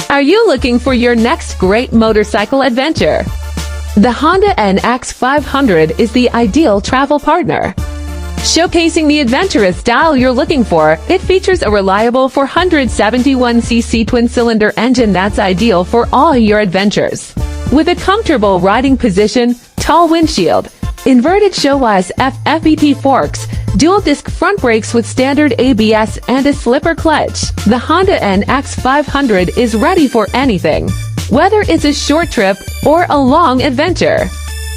Are you looking for your next great motorcycle adventure? The Honda NX500 is the ideal travel partner. Showcasing the adventurous style you're looking for, it features a reliable 471cc twin-cylinder engine that's ideal for all your adventures. With a comfortable riding position, tall windshield, inverted show-wise FFBT forks, dual-disc front brakes with standard ABS and a slipper clutch, the Honda NX500 is ready for anything, whether it's a short trip or a long adventure.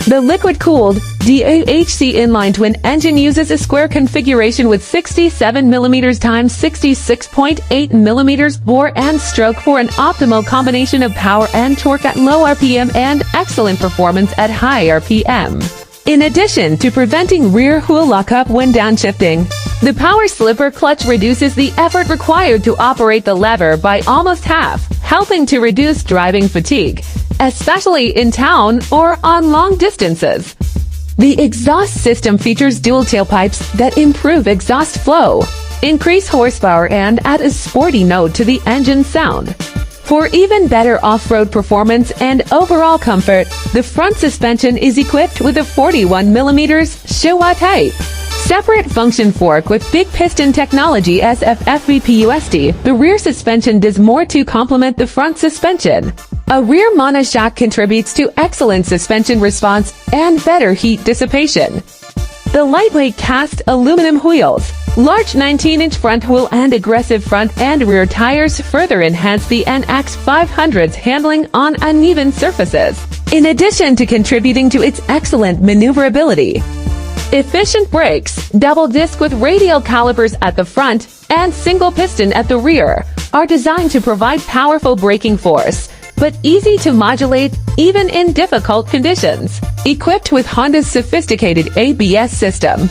The liquid-cooled DAHC inline twin engine uses a square configuration with 67mm x 66.8mm bore and stroke for an optimal combination of power and torque at low RPM and excellent performance at high RPM. In addition to preventing rear wheel lockup when downshifting, the power slipper clutch reduces the effort required to operate the lever by almost half, helping to reduce driving fatigue, especially in town or on long distances. The exhaust system features dual tailpipes that improve exhaust flow, increase horsepower, and add a sporty note to the engine sound. For even better off-road performance and overall comfort, the front suspension is equipped with a 41mm Showa type separate function fork with big piston technology SFFVPUSD. The rear suspension does more to complement the front suspension. A rear monoshock contributes to excellent suspension response and better heat dissipation. The lightweight cast aluminum wheels, large 19-inch front wheel, and aggressive front and rear tires further enhance the NX500's handling on uneven surfaces, in addition to contributing to its excellent maneuverability. Efficient brakes, double disc with radial calipers at the front and single piston at the rear, are designed to provide powerful braking force, but easy to modulate even in difficult conditions. Equipped with Honda's sophisticated ABS system,